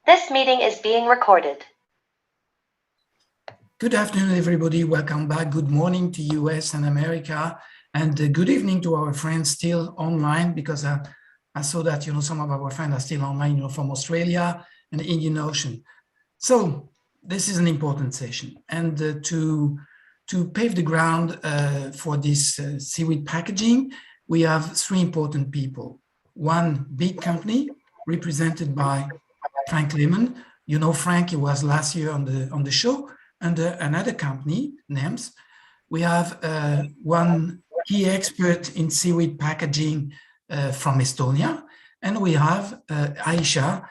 This meeting is being recorded. Good afternoon, everybody. Welcome back. Good morning to US and America, and good evening to our friends still online, because I saw that some of our friends are still online, from Australia and the Indian Ocean. So this is an important session, and to pave the ground for this seaweed packaging, we have three important people. One big company represented by Frank Lehmann. You know Frank, he was last year on the show. And another company, NEMS. We have one key expert in seaweed packaging from Estonia, and we have Ayca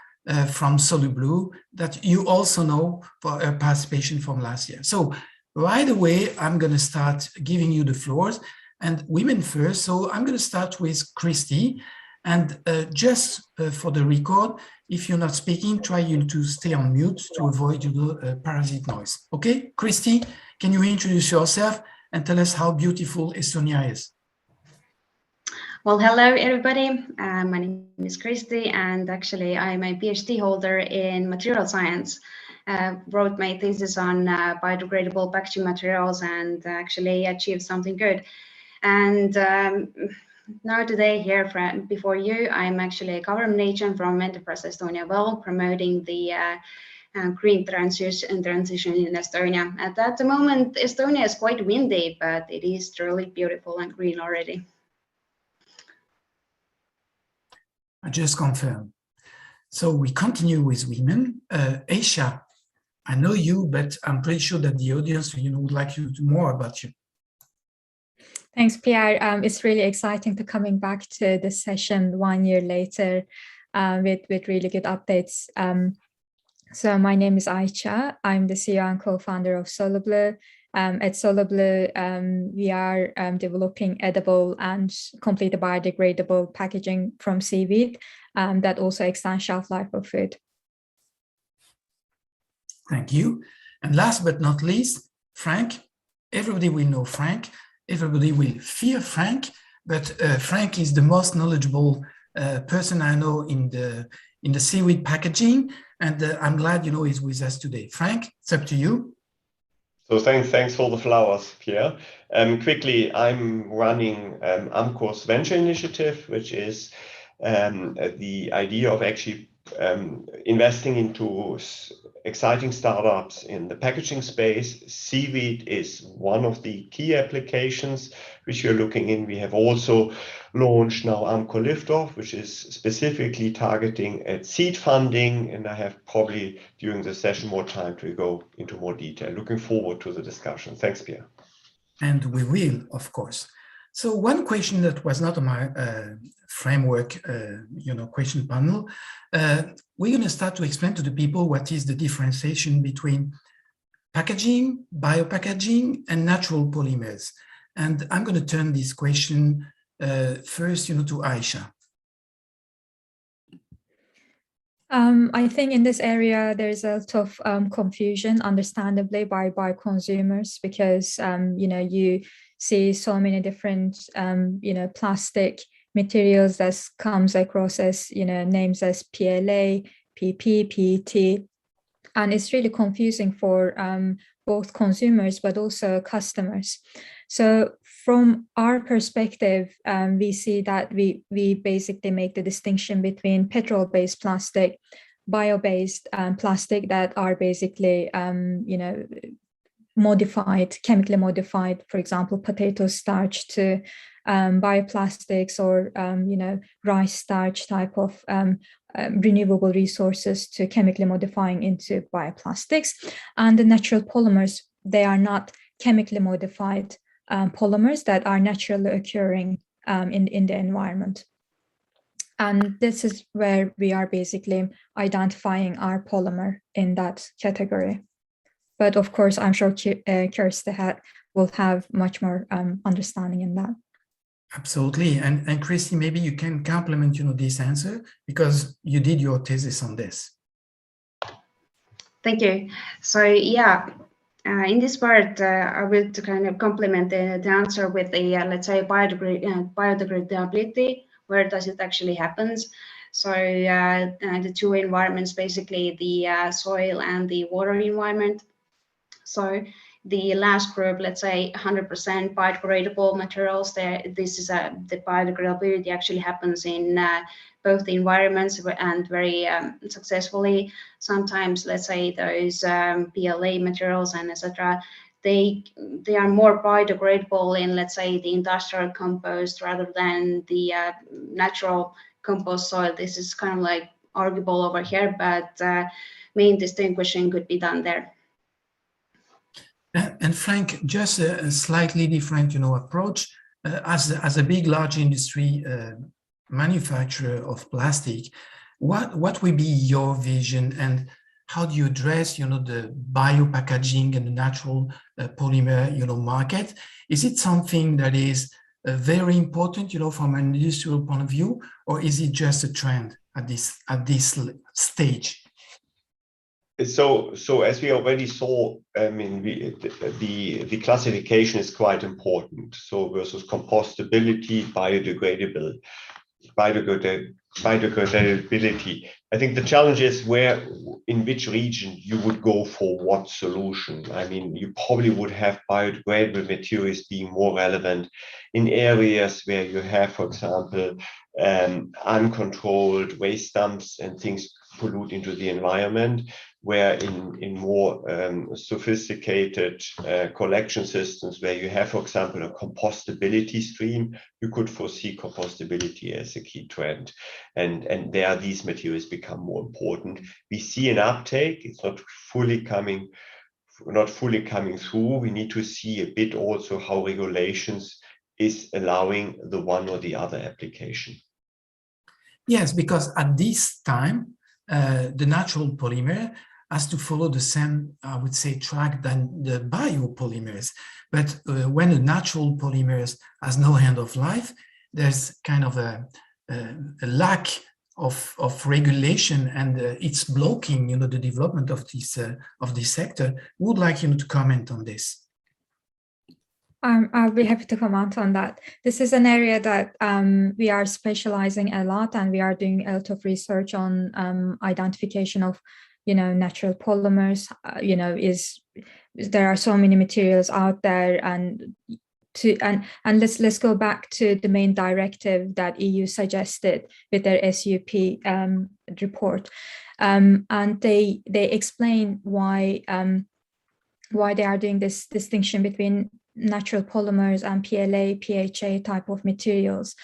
from Solublue, that you also know for her participation from last year. So right away, I'm going to start giving you the floors, and women first. So I'm going to start with Kristi, and just for the record, if you're not speaking, try to stay on mute to avoid parasite noise. Okay, Kristi, can you introduce yourself and tell us how beautiful Estonia is? Well, hello, everybody. My name is Kristi, and actually I'm a PhD holder in material science. Wrote my thesis on biodegradable packaging materials and actually achieved something good. And now today here before you, I'm actually a government agent from Enterprise Estonia, promoting the green transition in Estonia. At the moment, Estonia is quite windy, but it is truly beautiful and green already. I just confirm. So we continue with women. Ayca, I know you, but I'm pretty sure that the audience, would like you to know more about you. Thanks, Pierre. It's really exciting to coming back to this session 1 year later with really good updates. So my name is Ayca. I'm the CEO and co-founder of Solublue. At Solublue, we are developing edible and completely biodegradable packaging from seaweed that also extends shelf life of food. Thank you. And last but not least, Frank. Everybody will know Frank. Everybody will fear Frank, but Frank is the most knowledgeable person I know in the seaweed packaging, and I'm glad he's with us today. Frank, it's up to you. So thanks for the flowers, Pierre. Quickly, I'm running Amcor's venture initiative, which is the idea of actually investing into exciting startups in the packaging space. Seaweed is one of the key applications which we're looking in. We have also launched now Amcor Liftoff, which is specifically targeting at seed funding, and I have probably during the session more time to go into more detail. Looking forward to the discussion. Thanks, Pierre. And we will, of course. So one question that was not on my framework, question panel, we're going to start to explain to the people what is the differentiation between packaging, biopackaging, and natural polymers. And I'm going to turn this question first, to Ayca. I think in this area, there's a lot of confusion, understandably, by consumers, because, you see so many different, plastic materials that comes across as, names as PLA, PP, PET, and it's really confusing for both consumers, but also customers. So from our perspective, we see that we basically make the distinction between petrol-based plastic, bio-based plastic that are basically, modified, chemically modified, for example, potato starch to bioplastics, or, rice starch type of renewable resources to chemically modifying into bioplastics. And the natural polymers, they are not chemically modified polymers that are naturally occurring in the environment. And this is where we are basically identifying our polymer in that category. But of course, I'm sure Kristi will have much more understanding in that. Absolutely. And Kristi, maybe you can complement, this answer, because you did your thesis on this. Thank you. So yeah, in this part, I will kind of complement the answer with the, let's say, biodegradability. Where does it actually happen? So the two environments, basically the soil and the water environment. So the last group, let's say 100% biodegradable materials, this is the biodegradability actually happens in both the environments and very successfully. Sometimes, let's say those PLA materials and etc., they are more biodegradable in, let's say, the industrial compost rather than the natural compost soil. This is kind of like arguable over here, but main distinguishing could be done there. And Frank, just a slightly different, approach. As a big, large industry manufacturer of plastic, what will be your vision, and how do you address, the biopackaging and the natural polymer, market? Is it something that is very important, from an industrial point of view, or is it just a trend at this stage? So as we already saw, I mean, the classification is quite important. So versus compostability, biodegradability. I think the challenge is in which region you would go for what solution. I mean, you probably would have biodegradable materials being more relevant in areas where you have, for example, uncontrolled waste dumps and things pollute into the environment, where in more sophisticated collection systems where you have, for example, a compostability stream, you could foresee compostability as a key trend. And there these materials become more important. We see an uptake, it's not fully coming through. We need to see a bit also how regulations is allowing the one or the other application. Yes, because at this time, the natural polymer has to follow the same, I would say, track than the biopolymers. But when the natural polymers has no end of life, there's kind of a lack of regulation, and it's blocking, the development of this sector. Would like you to comment on this. I'll be happy to comment on that. This is an area that we are specializing a lot, and we are doing a lot of research on identification of, natural polymers. There are so many materials out there, and let's go back to the main directive that EU suggested with their SUP report, and they explain why they are doing this distinction between natural polymers and PLA, PHA type of materials,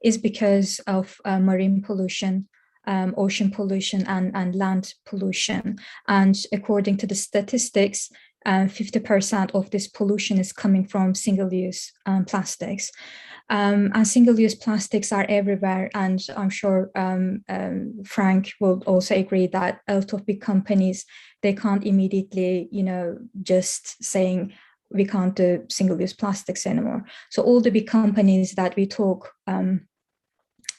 is because of marine pollution, ocean pollution, and land pollution. And according to the statistics, 50% of this pollution is coming from single-use plastics. And single-use plastics are everywhere, and I'm sure Frank will also agree that a lot of big companies, they can't immediately, just saying we can't do single-use plastics anymore. So all the big companies that we talk,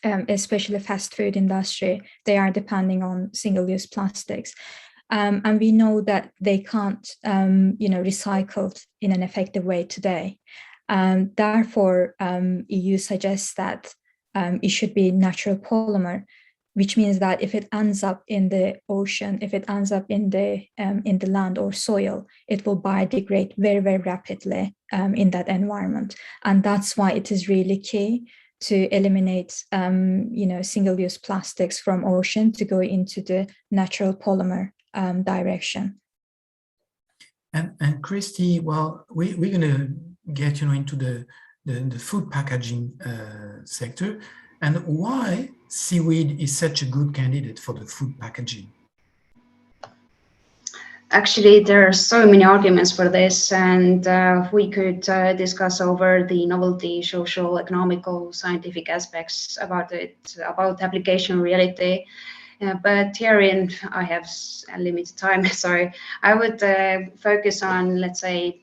especially fast food industry, they are depending on single-use plastics. And we know that they can't, recycled in an effective way today. Therefore, EU suggests that it should be natural polymer, which means that if it ends up in the ocean, if it ends up in the land or soil, it will biodegrade very, very rapidly in that environment. And that's why it is really key to eliminate, single-use plastics from ocean to go into the natural polymer direction. And Kristi, well, we're going to get into the food packaging sector, and why seaweed is such a good candidate for the food packaging. Actually, there are so many arguments for this, and we could discuss over the novelty, social, economical, scientific aspects about it, about application reality. But herein, I have a limited time, so I would focus on, let's say,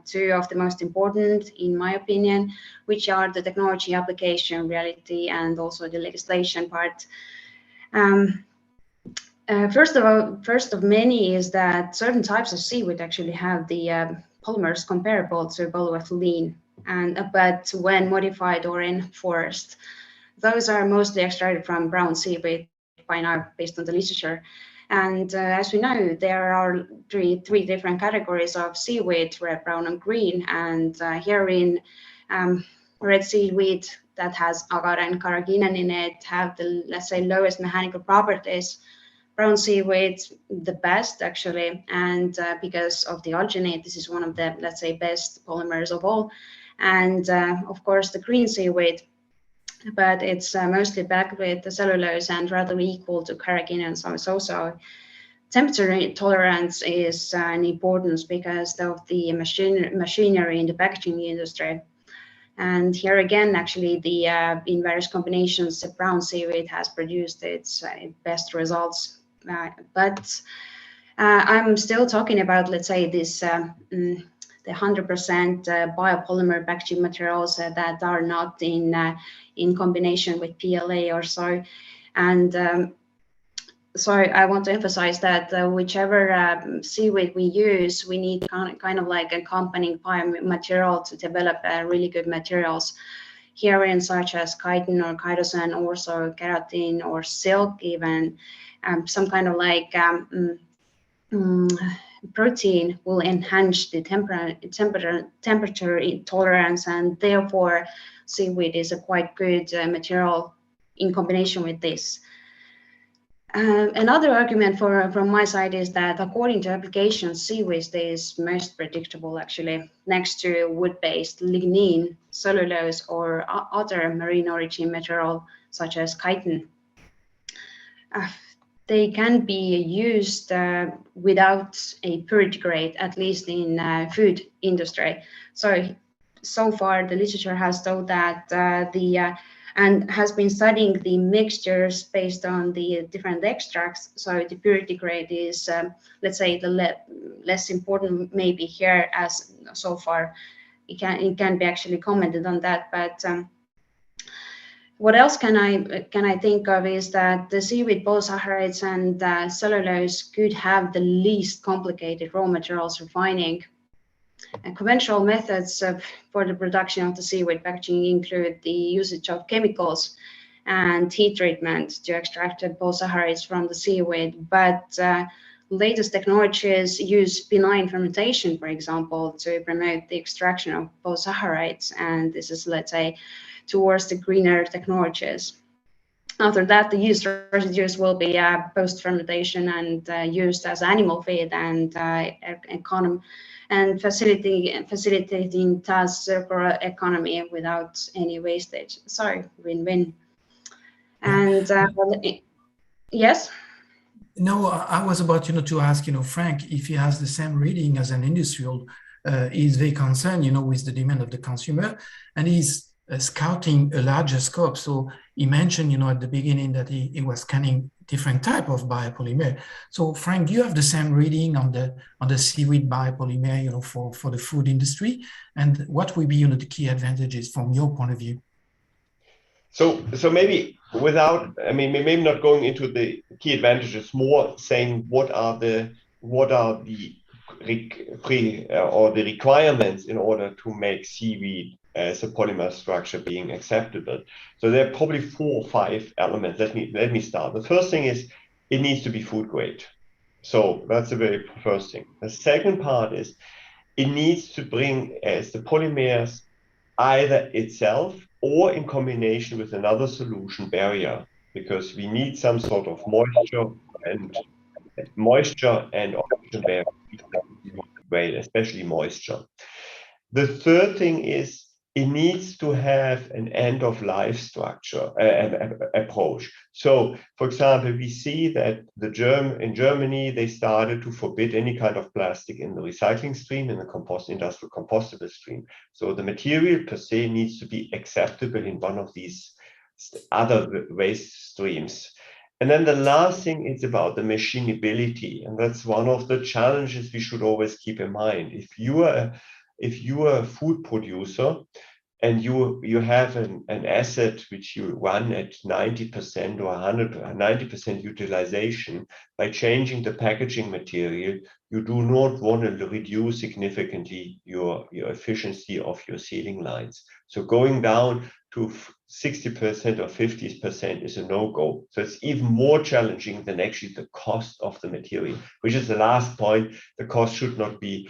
two of the most important, in my opinion, which are the technology, application, reality, and also the legislation part. First of many is that certain types of seaweed actually have the polymers comparable to polyethylene, but when modified or enforced, those are mostly extracted from brown seaweed by now, based on the literature. And as we know, there are three different categories of seaweed: red, brown, and green. And herein, red seaweed that has agar and carrageenan in it have the, let's say, lowest mechanical properties. Brown seaweed, the best actually, and because of the alginate, this is one of the, let's say, best polymers of all. And of course, the green seaweed, but it's mostly backed with the cellulose and rather equal to carrageenan. So temperature tolerance is an importance because of the machinery in the packaging industry. And here again, actually, the in various combinations, the brown seaweed has produced its best results. But I'm still talking about, let's say, this the 100% biopolymer packaging materials that are not in combination with PLA or so. And so I want to emphasize that whichever seaweed we use, we need kind of like accompanying biomaterial to develop really good materials. Herein, such as chitin or chitosan, also keratin or silk, even some kind of like protein will enhance the temperature tolerance, and therefore seaweed is a quite good material in combination with this. Another argument from my side is that according to applications, seaweed is most predictable actually, next to wood-based lignin, cellulose, or other marine origin material such as chitin. They can be used without a purity grade, at least in food industry. So far, the literature has told that and has been studying the mixtures based on the different extracts. So the purity grade is, let's say, the less important maybe here, as so far it can be actually commented on that. But what else can I think of is that the seaweed polysaccharides and cellulose could have the least complicated raw materials refining. And conventional methods for the production of the seaweed packaging include the usage of chemicals and heat treatment to extract the polysaccharides from the seaweed. But latest technologies use benign fermentation, for example, to promote the extraction of polysaccharides. And this is, let's say, towards the greener technologies. After that, the used residues will be post-fermentation and used as animal feed and facilitating thus circular economy without any wastage. So win-win. And yes. No, I was about to ask Frank if he has the same reading as an industrial. He's very concerned with the demand of the consumer, and he's scouting a larger scope. So he mentioned at the beginning that he was scanning different type of biopolymer. So Frank, do you have the same reading on the seaweed biopolymer for the food industry, and what will be the key advantages from your point of view? So maybe maybe not going into the key advantages, more saying what are the requirements in order to make seaweed as a polymer structure being acceptable. So there are probably 4 or 5 elements. Let me start. The first thing is it needs to be food grade. So that's the very first thing. The second part is it needs to bring as the polymers either itself or in combination with another solution barrier, because we need some sort of moisture and oxygen barrier, especially moisture. The third thing is it needs to have an end-of-life structure approach. So, for example, we see that in Germany, they started to forbid any kind of plastic in the recycling stream, in the industrial compostable stream. So the material per se needs to be acceptable in one of these other waste streams. And then the last thing is about the machinability, and that's one of the challenges we should always keep in mind. If you are a food producer, and you have an asset which you run at 90% or 90% utilization, by changing the packaging material, you do not want to reduce significantly your efficiency of your sealing lines. So going down to 60% or 50% is a no-go. So it's even more challenging than actually the cost of the material, which is the last point. The cost should not be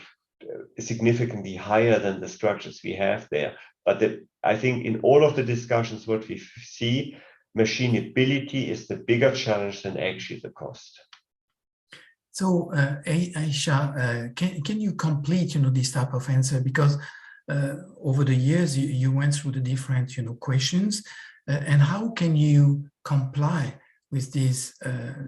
significantly higher than the structures we have there. But I think in all of the discussions, what we see, machinability is the bigger challenge than actually the cost. So, Ayca, can you complete, this type of answer? Because over the years, you went through the different, questions, and how can you comply with these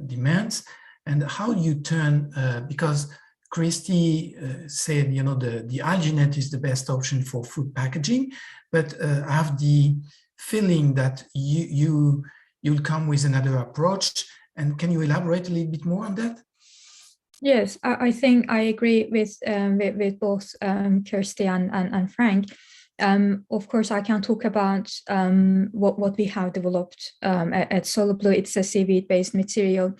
demands, and how you turn, because Kristi said, the alginate is the best option for food packaging, but I have the feeling that you'll come with another approach. And can you elaborate a little bit more on that? Yes, I think I agree with both Kristi and Frank. Of course, I can talk about what we have developed at Solublue. It's a seaweed-based material.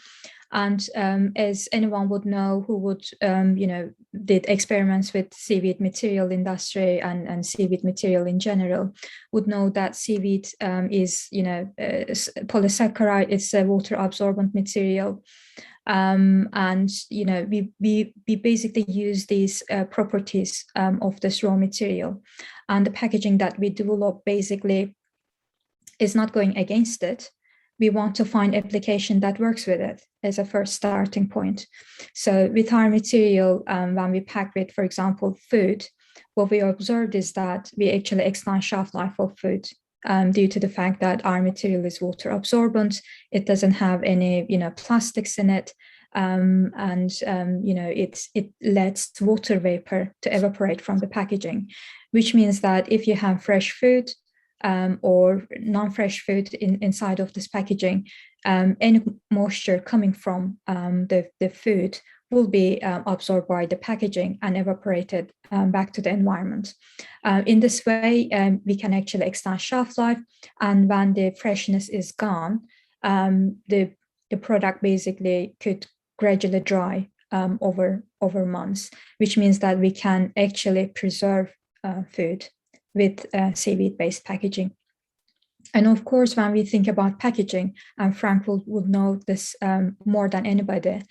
And as anyone would know who would, did experiments with seaweed material industry and seaweed material in general, would know that seaweed is, polysaccharide. It's a water absorbent material. And, we basically use these properties of this raw material. And the packaging that we develop basically is not going against it. We want to find application that works with it as a first starting point. So with our material, when we pack with, for example, food, what we observed is that we actually extend shelf life of food due to the fact that our material is water absorbent. It doesn't have any, plastics in it. It lets water vapor to evaporate from the packaging, which means that if you have fresh food, or non-fresh food inside of this packaging, any moisture coming from the food will be absorbed by the packaging and evaporated back to the environment. In this way, we can actually extend shelf life, and when the freshness is gone, the product basically could gradually dry over months, which means that we can actually preserve food with seaweed-based packaging. And of course, when we think about packaging, and Frank will know this more than anybody,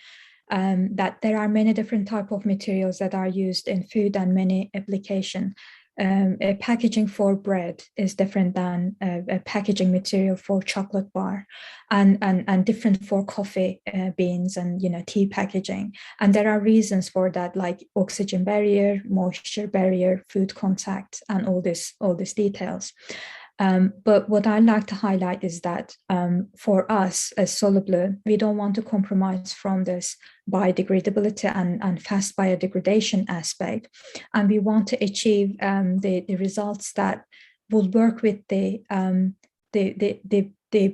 that there are many different types of materials that are used in food and many applications. A packaging for bread is different than a packaging material for chocolate bar, and different for coffee beans and tea packaging. And there are reasons for that, like oxygen barrier, moisture barrier, food contact, and all these details. But what I like to highlight is that for us as Solublue, we don't want to compromise from this biodegradability and fast biodegradation aspect. And we want to achieve the results that will work with the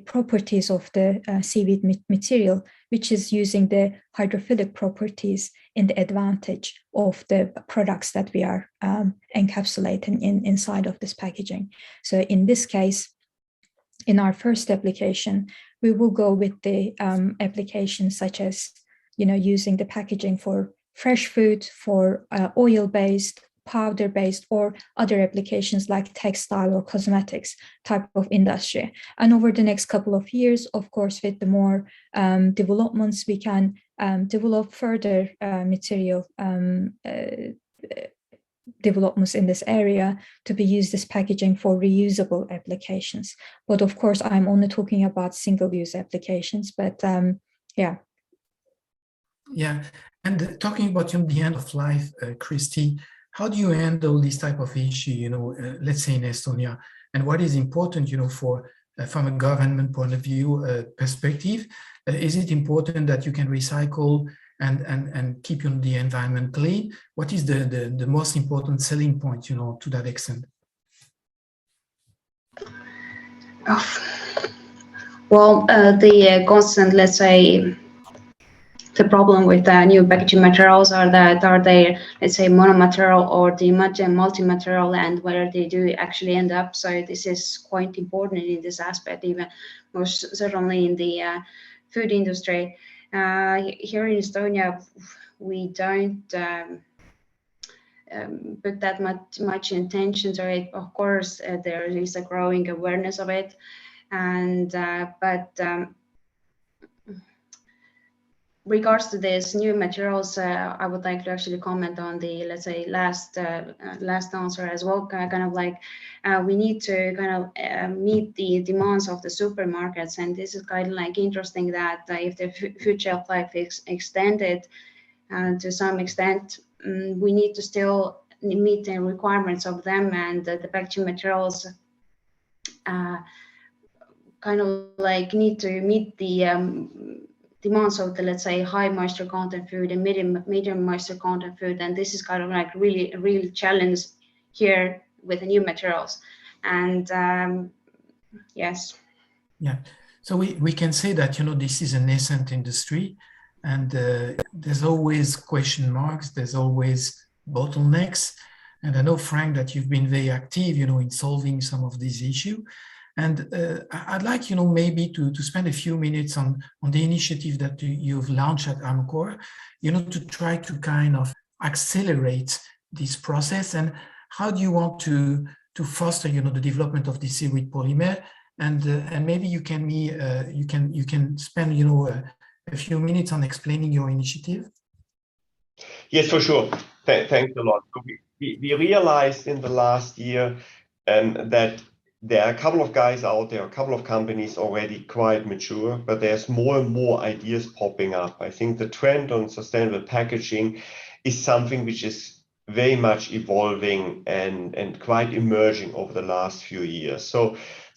properties of the seaweed material, which is using the hydrophilic properties in the advantage of the products that we are encapsulating inside of this packaging. So in this case, in our first application, we will go with the applications such as, using the packaging for fresh food, for oil-based, powder-based, or other applications like textile or cosmetics type of industry. And over the next couple of years, of course, with the more developments, we can develop further material developments in this area to be used as packaging for reusable applications. But of course, I'm only talking about single-use applications, but yeah. Yeah, and talking about the end of life, Kristi, how do you handle this type of issue, let's say in Estonia, and what is important, from a government point of view perspective? Is it important that you can recycle and keep the environment clean? What is the most important selling point, to that extent? Well, the constant, let's say, the problem with new packaging materials are that are they, let's say, monomaterial or the multi-material, and where they do actually end up. So this is quite important in this aspect, even most certainly in the food industry. Here in Estonia, we don't put that much attention to it. Of course, there is a growing awareness of it, and regards to this new materials, I would like to actually comment on the, let's say, last answer as well. Kind of like we need to kind of meet the demands of the supermarkets, and this is kind of like interesting that if the food shelf life is extended to some extent, we need to still meet the requirements of them, and the packaging materials kind of like need to meet the demands of the, let's say, high moisture content food and medium moisture content food, and this is kind of like really a real challenge here with the new materials. And yes. Yeah, so we can say that, you know, this is a nascent industry, and there's always question marks, there's always bottlenecks. And I know, Frank, that you've been very active, you know, in solving some of these issues. And I'd like, you know, maybe to spend a few minutes on the initiative that you've launched at Amcor, you know, to try to kind of accelerate this process. And how do you want to foster, you know, the development of the seaweed polymer? And maybe you can spend, you know, a few minutes on explaining your initiative. Yes, for sure. Thanks a lot. We realized in the last year that there are a couple of guys out there, a couple of companies already quite mature, but there's more and more ideas popping up. I think the trend on sustainable packaging is something which is very much evolving and quite emerging over the last few years.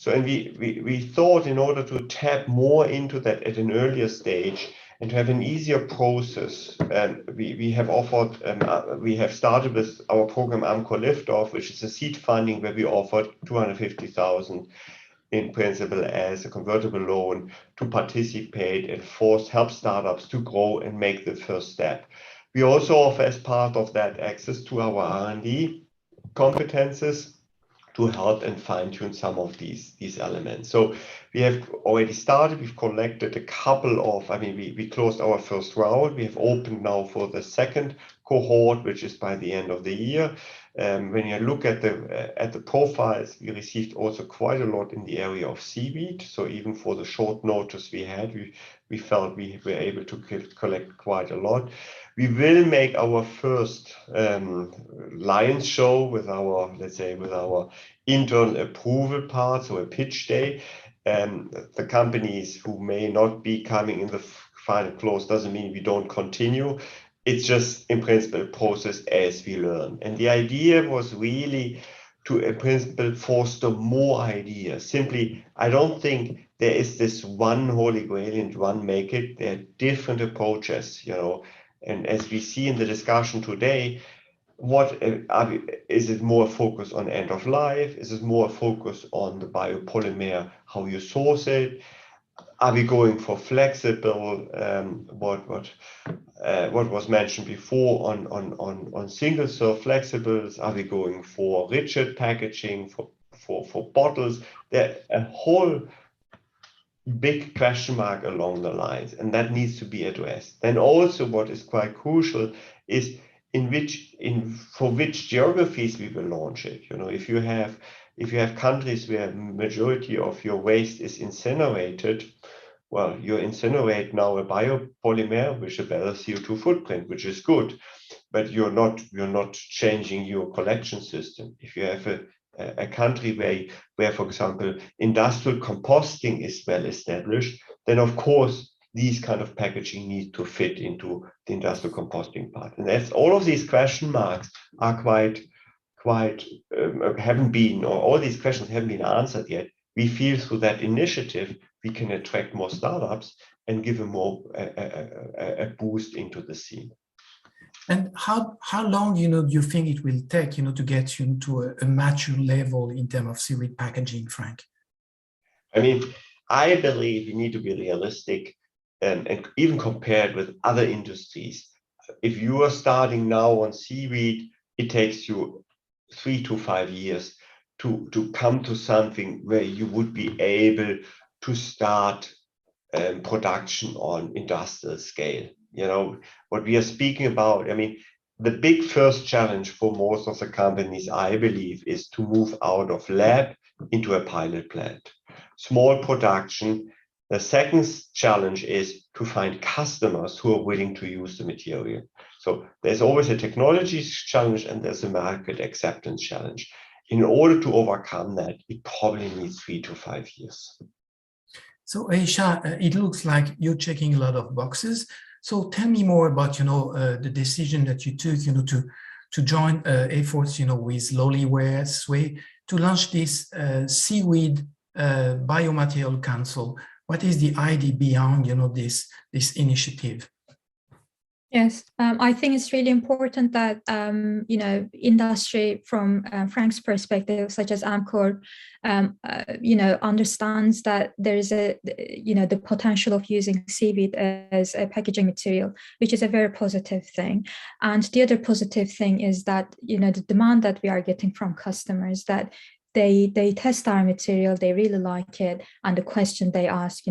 And we thought, in order to tap more into that at an earlier stage and to have an easier process, we have started with our program Amcor Liftoff, which is a seed funding where we offered 250,000 in principle as a convertible loan to participate and help startups to grow and make the first step. We also offer, as part of that, access to our R&D competences to help and fine-tune some of these elements. So we have already started. We've collected a couple of, we closed our first round. We have opened now for the second cohort, which is by the end of the year. When you look at the profiles, we received also quite a lot in the area of seaweed. So even for the short notice we had, we felt we were able to collect quite a lot. We will make our first Lions show with our, let's say, with our internal approval part, so a pitch day. The companies who may not be coming in the final close doesn't mean we don't continue. It's just, in principle, a process as we learn. And the idea was really to, in principle, foster more ideas. Simply, I don't think there is this one holy grail and one make it. There are different approaches, you know. And as we see in the discussion today, is it more focus on end of life? Is it more focus on the biopolymer, how you source it? Are we going for flexible, what was mentioned before on single serve flexibles? Are we going for rigid packaging, for bottles? There's a whole big question mark along the lines, and that needs to be addressed. Then also what is quite crucial is for which geographies we will launch it. You know, if you have countries where majority of your waste is incinerated, well, you incinerate now a biopolymer, which is a better CO2 footprint, which is good, but you're not changing your collection system. If you have a country where, for example, industrial composting is well established, then of course these kind of packaging need to fit into the industrial composting part. And that's all of these question marks are haven't been, or all these questions haven't been answered yet. We feel through that initiative we can attract more startups and give them more a boost into the scene. And how long, you know, do you think it will take, you know, to get you to a mature level in terms of seaweed packaging, Frank? I mean, I believe you need to be realistic. and even compared with other industries, if you are starting now on seaweed, it takes you 3 to 5 years to come to something where you would be able to start production on industrial scale. You know, what we are speaking about, I mean, the big first challenge for most of the companies, I believe, is to move out of lab into a pilot plant. Small production. The second challenge is to find customers who are willing to use the material. So there's always a technology challenge and there's a market acceptance challenge. In order to overcome that, it probably needs 3 to 5 years. So Ayca, it looks like you're checking a lot of boxes. So tell me more about, the decision that you took, to join efforts, with Lollyware's way to launch this Seaweed Biomaterial Council. What is the idea behind, this initiative? Yes, I think it's really important that, industry from Frank's perspective, such as Amcor, understands that there is the potential of using seaweed as a packaging material, which is a very positive thing. And the other positive thing is that, the demand that we are getting from customers, that they test our material, they really like it, and the question they ask,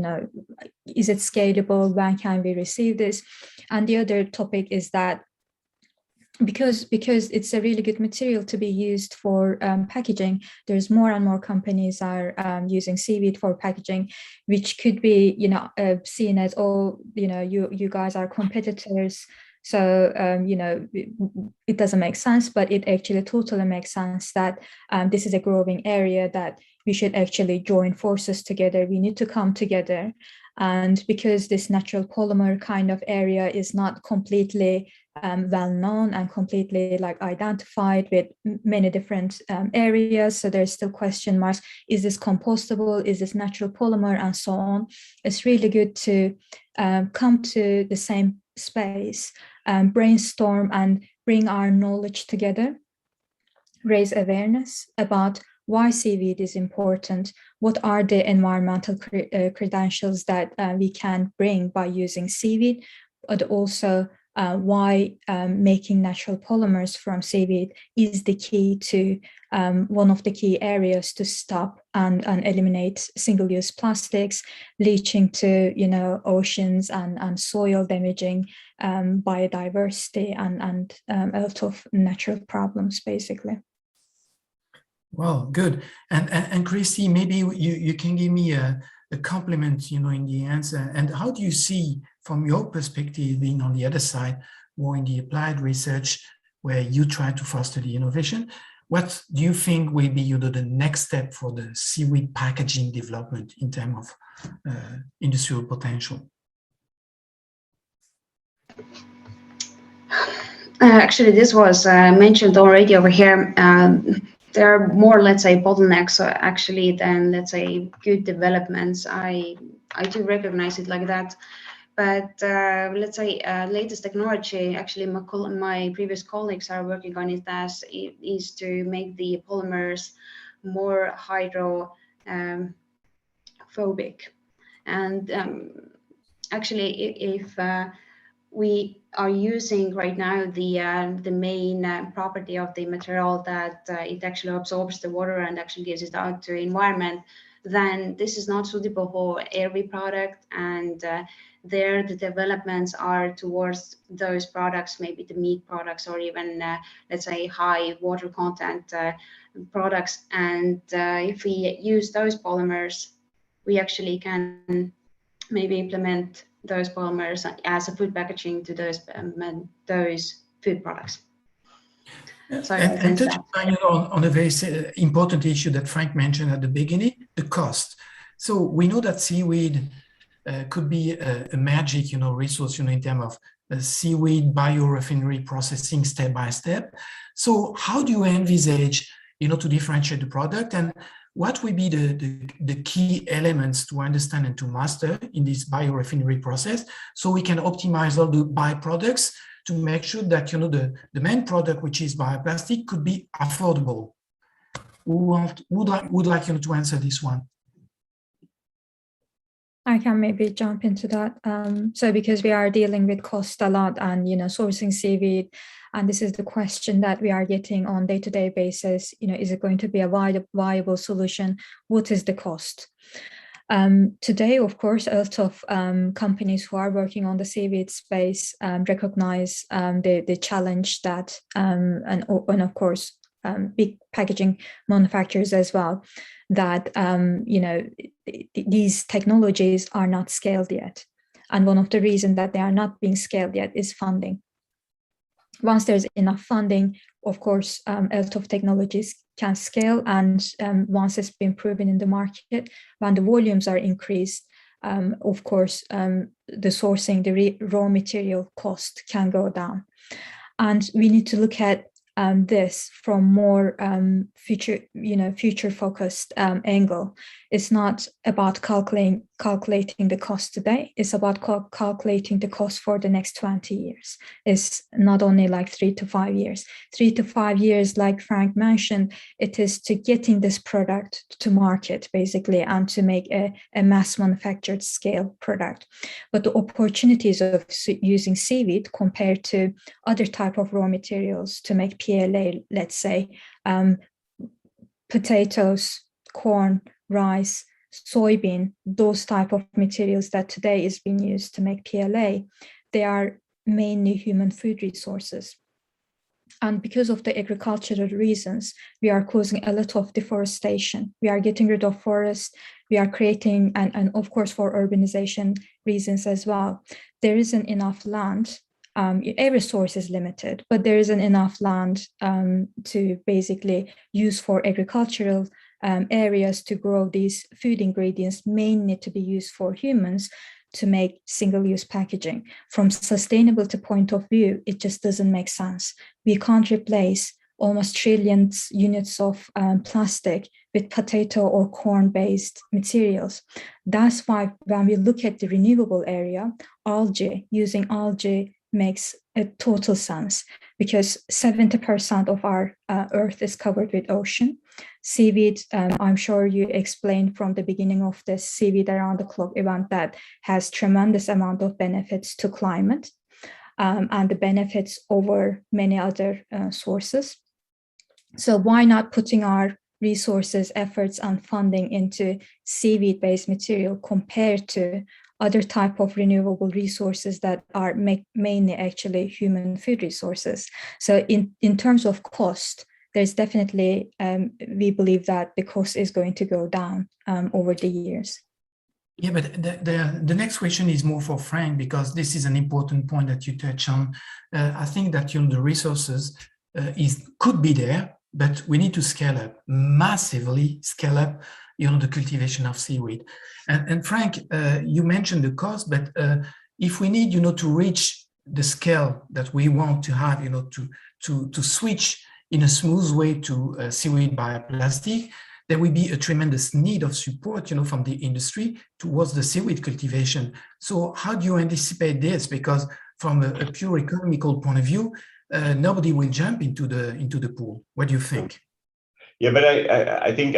is it scalable? When can we receive this? And the other topic is that because it's a really good material to be used for packaging, there's more and more companies are using seaweed for packaging, which could be seen as, you guys are competitors. So, it doesn't make sense, but it actually totally makes sense that this is a growing area that we should actually join forces together. We need to come together. And because this natural polymer kind of area is not completely well known and completely identified with many different areas, so there's still question marks. Is this compostable? Is this natural polymer? And so on. It's really good to come to the same space, brainstorm and bring our knowledge together, raise awareness about why seaweed is important, what are the environmental credentials that we can bring by using seaweed, but also why making natural polymers from seaweed is the key to one of the key areas to stop and eliminate single-use plastics, leaching to oceans and soil, damaging biodiversity and a lot of natural problems, basically. Well, good. And Kristi, maybe you can give me a compliment, in the answer. And how do you see, from your perspective, being on the other side, more in the applied research, where you try to foster the innovation? What do you think will be, the next step for the seaweed packaging development in terms of industrial potential? Actually, this was mentioned already over here. There are more, let's say, bottlenecks actually than, let's say, good developments. I do recognize it like that. But let's say latest technology, actually my previous colleagues are working on it, as it is to make the polymers more hydrophobic. And actually, if we are using right now the main property of the material, that it actually absorbs the water and actually gives it out to the environment, then this is not suitable for every product. And there the developments are towards those products, maybe the meat products, or even let's say high water content products. And if we use those polymers, we actually can maybe implement those polymers as a food packaging to those food products. So and touching on a very important issue that Frank mentioned at the beginning, the cost. So we know that seaweed could be a magic, resource, in terms of seaweed biorefinery processing step by step. So how do you envisage, to differentiate the product, and what will be the key elements to understand and to master in this biorefinery process, so we can optimize all the byproducts to make sure that the main product, which is bioplastic, could be affordable? Who would like to answer this one? I can maybe jump into that. So because we are dealing with cost a lot and, sourcing seaweed, and this is the question that we are getting on day-to-day basis, is it going to be a viable solution? What is the cost? Today, of course, a lot of companies who are working on the seaweed space recognize the challenge that, and of course, big packaging manufacturers as well, that these technologies are not scaled yet. And one of the reasons that they are not being scaled yet is funding. Once there's enough funding, of course, a lot of technologies can scale, and once it's been proven in the market, when the volumes are increased, of course, the sourcing, the raw material cost can go down. And we need to look at this from more future-focused angle. It's not about calculating the cost today. It's about calculating the cost for the next 20 years. It's not only like 3 to 5 years. 3 to 5 years, like Frank mentioned, it is to getting this product to market, basically, and to make a mass manufactured scale product. But the opportunities of using seaweed compared to other type of raw materials to make PLA, let's say, potatoes, corn, rice, soybean, those type of materials that today is being used to make PLA, they are mainly human food resources. And because of the agricultural reasons, we are causing a lot of deforestation. We are getting rid of forests. We are creating, and of course for urbanization reasons as well, there isn't enough land. Every source is limited, but there isn't enough land to basically use for agricultural areas to grow these food ingredients, mainly to be used for humans, to make single-use packaging. From sustainability point of view, it just doesn't make sense. We can't replace almost trillions units of plastic with potato or corn-based materials. That's why when we look at the renewable area, using algae makes a total sense, because 70% of our Earth is covered with ocean. Seaweed, I'm sure you explained from the beginning of this seaweed around the clock event that has tremendous amount of benefits to climate and the benefits over many other sources. So why not putting our resources, efforts, and funding into seaweed-based material compared to other type of renewable resources that are mainly actually human food resources? So in terms of cost, there's definitely, we believe that the cost is going to go down over the years. Yeah, but the next question is more for Frank, because this is an important point that you touch on. I think that the resources could be there, but we need to scale up, massively scale up, the cultivation of seaweed. And Frank, you mentioned the cost, but if we need, to reach the scale that we want to have, to switch in a smooth way to seaweed bioplastic, there will be a tremendous need of support, from the industry towards the seaweed cultivation. So how do you anticipate this? Because from a pure economical point of view, nobody will jump into the pool. What do you think? Yeah, but I think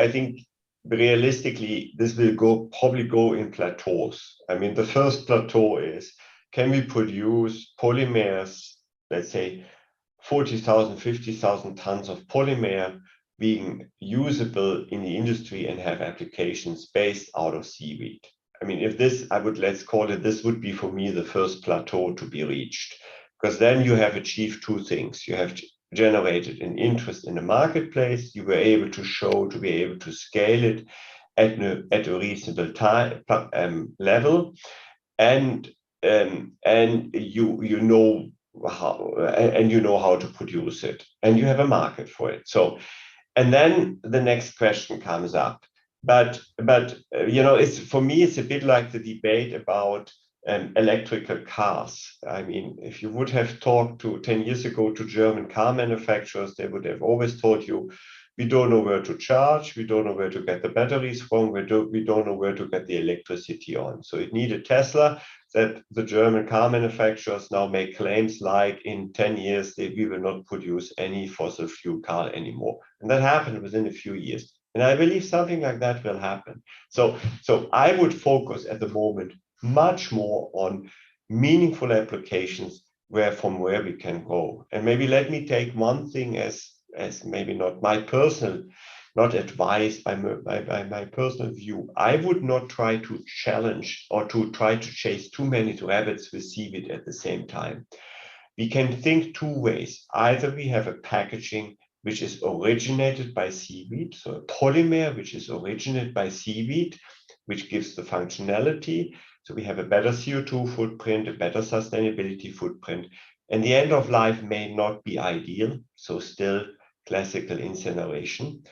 realistically, this will probably go in plateaus. I mean, the first plateau is, can we produce polymers, let's say 40,000, 50,000 tons of polymer being usable in the industry and have applications based out of seaweed? I mean, if this, let's call it, this would be for me the first plateau to be reached, because then you have achieved two things. You have generated an interest in the marketplace. You were able to show, to be able to scale it at a reasonable level, and you know how to produce it, and you have a market for it. So, and then the next question comes up. But it's, for me, it's a bit like the debate about electrical cars. I mean, if you would have talked 10 years ago to German car manufacturers, they would have always told you, we don't know where to charge, we don't know where to get the batteries from, we don't know where to get the electricity on. So it needed Tesla, that the German car manufacturers now make claims like in 10 years we will not produce any fossil fuel car anymore. And that happened within a few years. And I believe something like that will happen. So I would focus at the moment much more on meaningful applications from where we can go. And maybe let me take one thing as maybe not my personal, not advice, by my personal view. I would not try to challenge or to try to chase too many rabbits with seaweed at the same time. We can think two ways. Either we have a packaging which is originated by seaweed, so a polymer which is originated by seaweed, which gives the functionality. So we have a better CO2 footprint, a better sustainability footprint, and the end of life may not be ideal, so still classical incineration.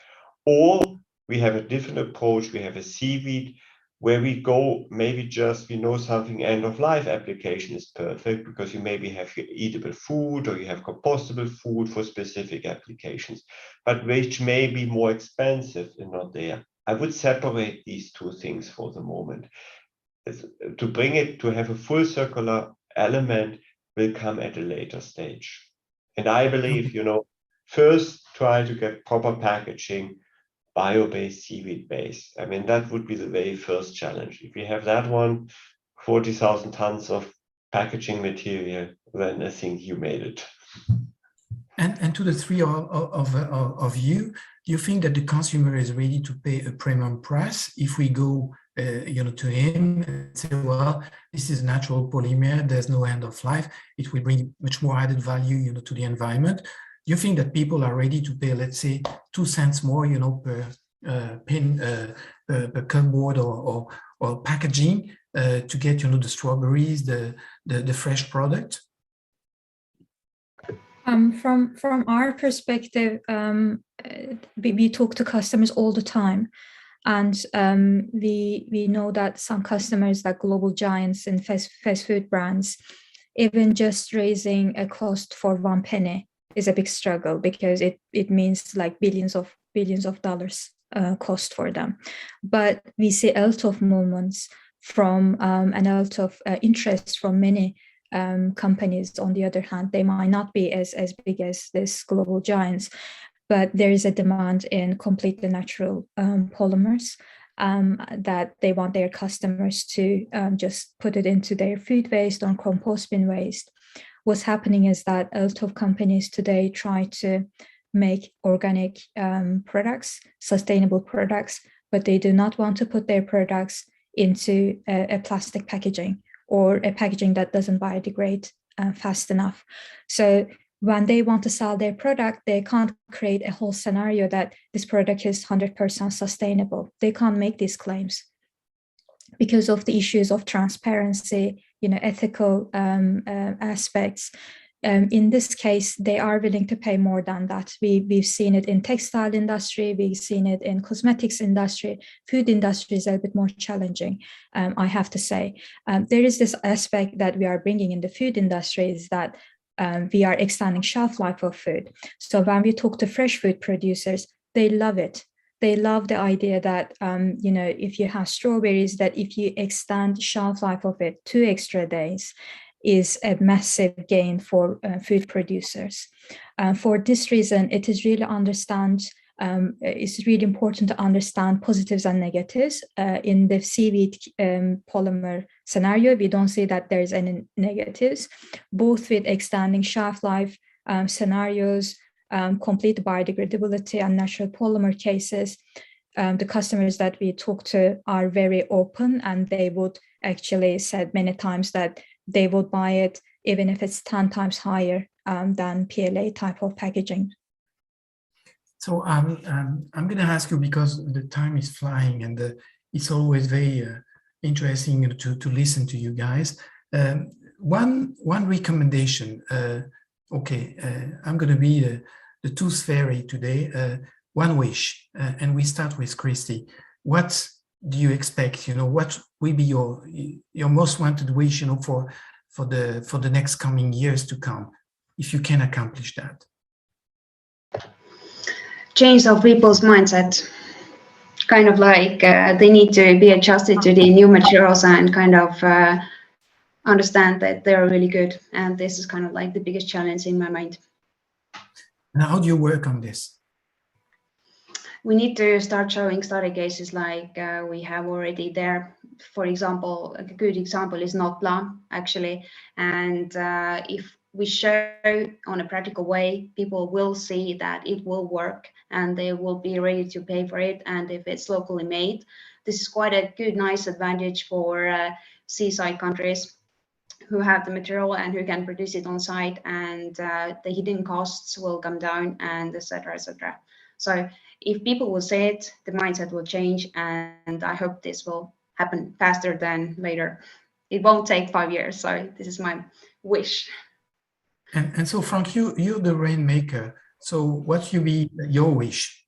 Or we have a different approach. We have a seaweed where we go, maybe just, we know something end of life application is perfect because you maybe have your eatable food or you have compostable food for specific applications, but which may be more expensive and not there. I would separate these two things for the moment. To bring it to have a full circular element will come at a later stage. And I believe, first try to get proper packaging, bio-based, seaweed-based. I mean, that would be the very first challenge. If we have that one, 40,000 tons of packaging material, then I think you made it. And to the three of you, do you think that the consumer is ready to pay a premium price if we go to him and say, well, this is natural polymer, there's no end of life, it will bring much more added value, to the environment. Do you think that people are ready to pay, let's say, 2 cents more, per pin, per cardboard or packaging to get, the strawberries, the fresh product? From our perspective, we talk to customers all the time. And we know that some customers, like global giants and fast food brands, even just raising a cost for 1 penny is a big struggle, because it means like billions of dollars cost for them. But we see a lot of moments from and a lot of interest from many companies. On the other hand, they might not be as big as these global giants, but there is a demand in completely natural polymers that they want their customers to just put it into their food waste or compost bin waste. What's happening is that a lot of companies today try to make organic products, sustainable products, but they do not want to put their products into a plastic packaging or a packaging that doesn't biodegrade fast enough. So when they want to sell their product, they can't create a whole scenario that this product is 100% sustainable. They can't make these claims because of the issues of transparency, ethical aspects. In this case, they are willing to pay more than that. We've seen it in textile industry, we've seen it in cosmetics industry. Food industry is a bit more challenging, I have to say. There is this aspect that we are bringing in the food industry, is that we are extending shelf life of food. So when we talk to fresh food producers, they love it. They love the idea that, if you have strawberries, that if you extend shelf life of it 2 extra days, is a massive gain for food producers. For this reason, it is really it's really important to understand positives and negatives. In the seaweed polymer scenario, we don't see that there's any negatives, both with extending shelf life scenarios, complete biodegradability and natural polymer cases. The customers that we talk to are very open, and they would actually said many times that they would buy it even if it's 10 times higher than PLA type of packaging. So I'm going to ask you, because the time is flying, and it's always very interesting to listen to you guys. One recommendation. I'm going to be the tooth fairy today. One wish, and we start with Kristi. What do you expect? What will be your most wanted wish? For the next coming years to come, if you can accomplish that. Change of people's mindset. Kind of like they need to be adjusted to the new materials and kind of understand that they are really good. And this is kind of like the biggest challenge in my mind. And how do you work on this? we need to start showing study cases like we have already there. For example, a good example is Notla, actually. And if we show on a practical way, people will see that it will work and they will be ready to pay for it. And if it's locally made, this is quite a good, nice advantage for seaside countries who have the material and who can produce it on site, and the hidden costs will come down, and etc., etc. So if people will say it, the mindset will change, and I hope this will happen faster than later. It won't take 5 years, so this is my wish. And so, Frank, you're the rainmaker. So what will be your wish?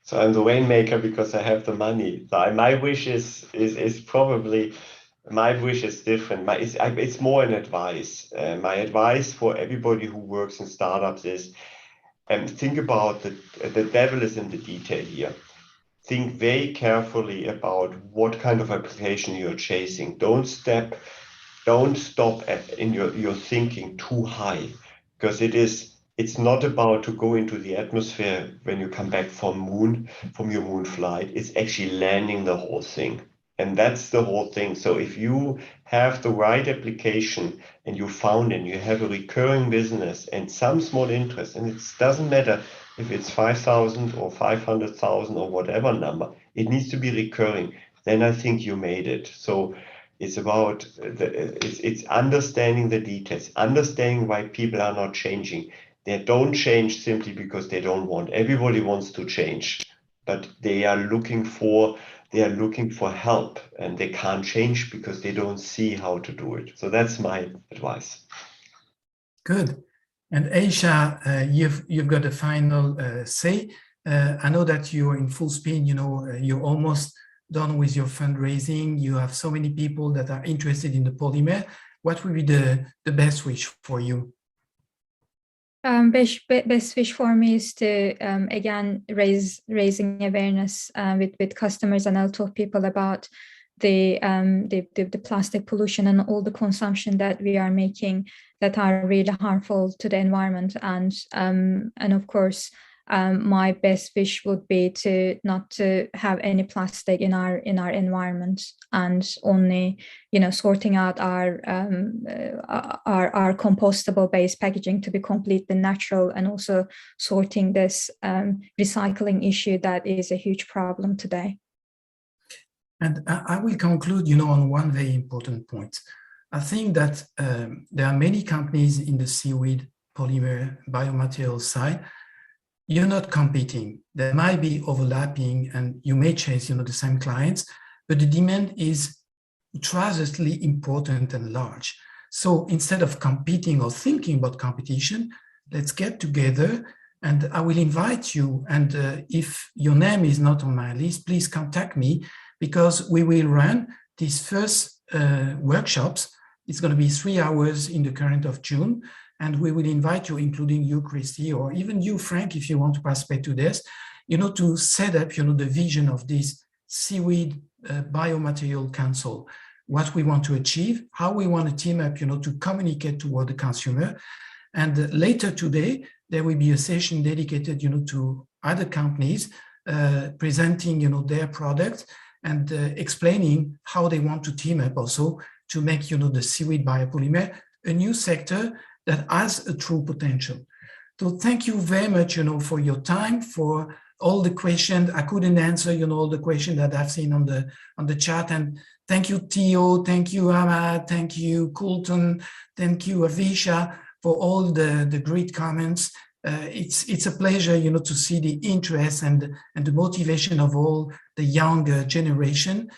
So I'm the rainmaker because I have the money. So my wish is probably, my wish is different. It's more an advice. My advice for everybody who works in startups is, think about the devil is in the detail here. Think very carefully about what kind of application you're chasing. Don't stop in your thinking too high, because it's not about to go into the atmosphere when you come back from your moon flight. It's actually landing the whole thing. And that's the whole thing. So if you have the right application and you found it, you have a recurring business and some small interest, and it doesn't matter if it's 5,000 or 500,000 or whatever number, it needs to be recurring. Then I think you made it. So it's about it's understanding the details, understanding why people are not changing. They don't change simply because they don't want. Everybody wants to change, but they are looking for help, and they can't change because they don't see how to do it. So that's my advice. Good. And Ayca, you've got the final say. I know that you're in full speed. You're almost done with your fundraising. You have so many people that are interested in the polymer. What would be the best wish for you? Best wish for me is to again raising awareness with customers and a lot of people about the plastic pollution and all the consumption that we are making that are really harmful to the environment, and of course my best wish would be to not to have any plastic in our environment, and only sorting out our compostable based packaging to be completely natural, and also sorting this recycling issue that is a huge problem today. And I will conclude on one very important point. I think that there are many companies in the seaweed polymer biomaterial side. You're not competing. There might be overlapping and you may chase the same clients, but the demand is tremendously important and large. So instead of competing or thinking about competition, let's get together, and I will invite you. And if your name is not on my list, please contact me, because we will run these first workshops. It's going to be 3 hours in the current of June. And we will invite you, including you, Kristi, or even you, Frank, if you want to participate to this, to set up, the vision of this Seaweed Biomaterial Council, what we want to achieve, how we want to team up, to communicate toward the consumer. And later today, there will be a session dedicated, to other companies presenting, their product and explaining how they want to team up also to make, the seaweed biopolymer a new sector that has a true potential. So thank you very much, for your time, for all the questions. I couldn't answer, all the questions that I've seen on the chat. And thank you, Theo, thank you, Ahmad, thank you, Coulton, thank you, Avisha, for all the great comments. It's a pleasure, to see the interest and the motivation of all the younger generation.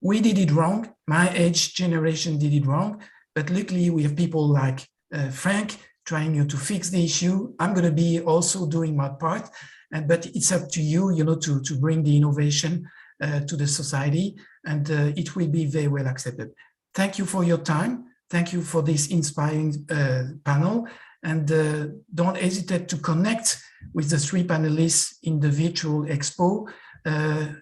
We did it wrong. My age generation did it wrong. But luckily, we have people like Frank trying to fix the issue. I'm going to be also doing my part, but it's up to you, to bring the innovation to the society, and it will be very well accepted. Thank you for your time. Thank you for this inspiring panel, and don't hesitate to connect with the 3 panelists in the virtual expo.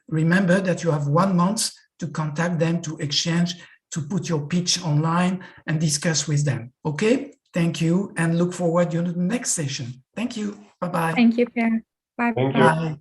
Remember that you have 1 month to contact them, to exchange, to put your pitch online and discuss with them. Okay, thank you, and look forward to the next session. Thank you. Bye-bye. Thank you, Pierre. Bye. Thank you. Bye.